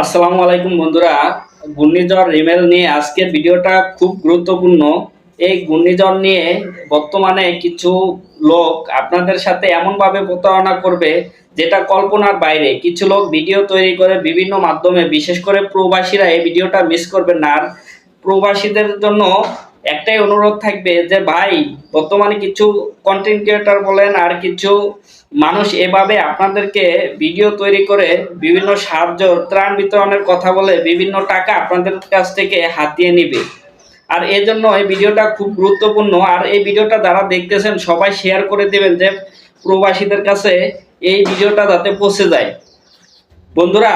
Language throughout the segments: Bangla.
আসসালামু আলাইকুম বন্ধুরা। ঘূর্ণিঝড় রিমেল নিয়ে আজকের ভিডিওটা খুব গুরুত্বপূর্ণ। এই ঘূর্ণিঝড় নিয়ে বর্তমানে কিছু লোক আপনাদের সাথে এমনভাবে প্রতারণা করবে যেটা কল্পনার বাইরে। কিছু লোক ভিডিও তৈরি করে বিভিন্ন মাধ্যমে, বিশেষ করে প্রবাসীরা এই ভিডিওটা মিস করবেন না। আর প্রবাসীদের জন্য একটাই অনুরোধ থাকবে যে ভাই, বর্তমানে কিছু কন্টেন্ট ক্রিয়েটর বলেন আর কিছু মানুষ এভাবে আপনাদেরকে ভিডিও তৈরি করে বিভিন্ন সাহায্য ত্রাণ বিতরণের কথা বলে বিভিন্ন টাকা আপনাদের কাছ থেকে হাতিয়ে নিবে। আর এই জন্য এই ভিডিওটা খুব গুরুত্বপূর্ণ। আর এই ভিডিওটা যারা দেখতেছেন সবাই শেয়ার করে দেবেন যে প্রবাসীদের কাছে এই ভিডিওটা যাতে পৌঁছে যায়। বন্ধুরা,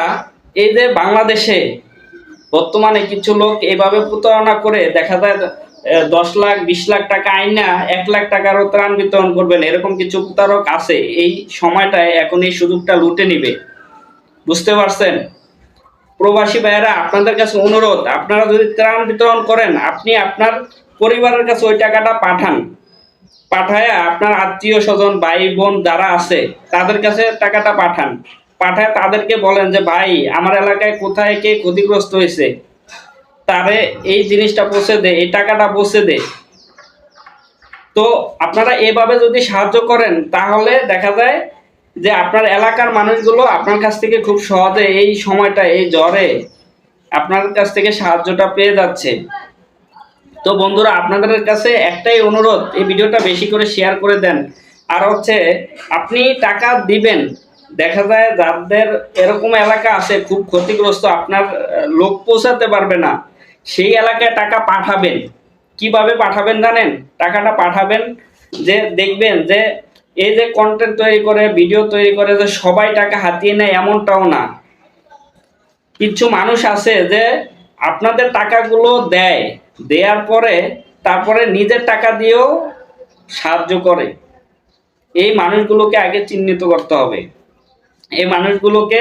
এই যে বাংলাদেশে বর্তমানে কিছু লোক এইভাবে প্রতারণা করে দেখা যায় 10 লাখ 20 লাখ টাকা আইনা 1 লাখ টাকারও ত্রাণ বিতরণ করবেন, এরকম কিছু প্রতারক আছে। এই সময়টায় এখন এই সুযোগটা লুটে নিবে, বুঝতে পারছেন? প্রবাসী ভাইয়েরা, আপনাদের কাছে অনুরোধ, আপনারা যদি ত্রাণ বিতরণ করেন, আপনি আপনার পরিবারের কাছে ওই টাকাটা পাঠায় আপনার আত্মীয় স্বজন ভাই বোন যারা আছে তাদের কাছে টাকাটা পাঠায় তাদেরকে বলেন যে ভাই, আমার এলাকায় কোথায় কে ক্ষতিগ্রস্ত হয়েছে, তারে এই জিনিসটা পৌঁছে দে, এই টাকাটা পৌঁছে দে। তো আপনারা এভাবে যদি সাহায্য করেন তাহলে দেখা যায় যে আপনার এলাকার মানুষগুলো আপনার কাছ থেকে খুব সহজে এই সময়টা, এই জ্বরে আপনার কাছ থেকে সাহায্যটা পেয়ে যাচ্ছে। তো বন্ধুরা, আপনাদের কাছে একটাই অনুরোধ, এই ভিডিওটা বেশি করে শেয়ার করে দেন। আর হচ্ছে, আপনি টাকা দিবেন, দেখা যায় যাদের এরকম এলাকা আছে খুব ক্ষতিগ্রস্ত, আপনার লোক পৌঁছাতে পারবে না, সেই এলাকায় টাকা পাঠাবেন। কিভাবে পাঠাবেন জানেন? টাকাটা পাঠাবেন যে দেখবেন যে এই যে কন্টেন্ট তৈরি করে, ভিডিও তৈরি করে যে সবাই টাকা হাতিয়ে নেয় এমনটাও না। কিছু মানুষ আছে যে আপনাদের টাকাগুলো দেওয়ার পরে তারপরে নিজের টাকা দিয়েও সাহায্য করে। এই মানুষগুলোকে আগে চিহ্নিত করতে হবে। এই মানুষগুলোকে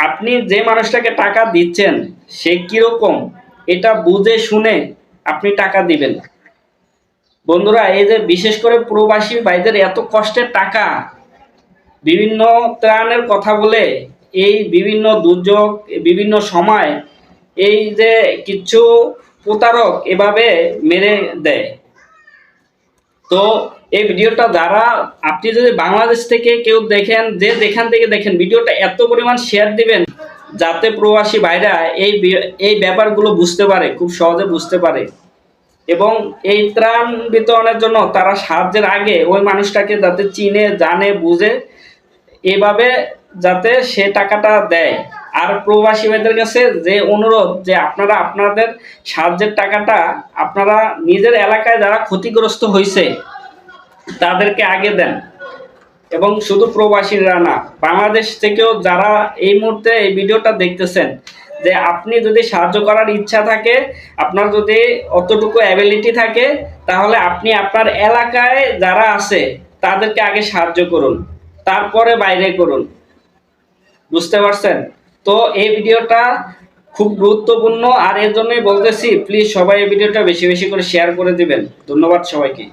আপনি যে মানুষটাকে টাকা দিচ্ছেন সে কিরকম, এটা বুঝে শুনে আপনি টাকা দিবেন। বন্ধুরা, এই যে বিশেষ করে প্রবাসী ভাইদের এত কষ্টের টাকা, বিভিন্ন ত্রাণের কথা বলে এই বিভিন্ন দুর্যোগ, বিভিন্ন সময় এই যে কিছু প্রতারক এভাবে মেরে দেয়। তো এই ভিডিওটা যারা, আপনি যদি বাংলাদেশ থেকে কেউ দেখেন, যে যেখান থেকে দেখেন, ভিডিওটা এত পরিমাণ শেয়ার দিবেন যাতে প্রবাসী ভাইরা এই ব্যাপারগুলো বুঝতে পারে, খুব সহজে বুঝতে পারে। এবং এই ত্রাণ বিতরণের জন্য তারা সাহায্যের আগে ওই মানুষটাকে যাতে চিনে জানে বুঝে এভাবে যাতে সে টাকাটা দেয়। আর প্রবাসী ভাইদের কাছে যে অনুরোধ, যে আপনারা আপনাদের সাহায্যের টাকাটা আপনারা নিজের এলাকায় যারা ক্ষতিগ্রস্ত হয়েছে তাদেরকে আগে দেন। এবং শুধু প্রবাসীরা না, বাংলাদেশ থেকেও যারা এই মুহূর্তে এই ভিডিওটা দেখতেছেন, যে আপনি যদি সাহায্য করার ইচ্ছা থাকে, আপনার যদি অতটুকু অ্যাবিলিটি থাকে, তাহলে আপনি আপনার এলাকায় যারা আছে তাদেরকে আগে সাহায্য করুন, তারপরে বাইরে করুন। বুঝতে পারছেন? তো এই ভিডিওটা খুব গুরুত্বপূর্ণ, আর এর জন্যই বলতেছি প্লিজ সবাই এই ভিডিওটা বেশি বেশি করে শেয়ার করে দিবেন। ধন্যবাদ সবাইকে।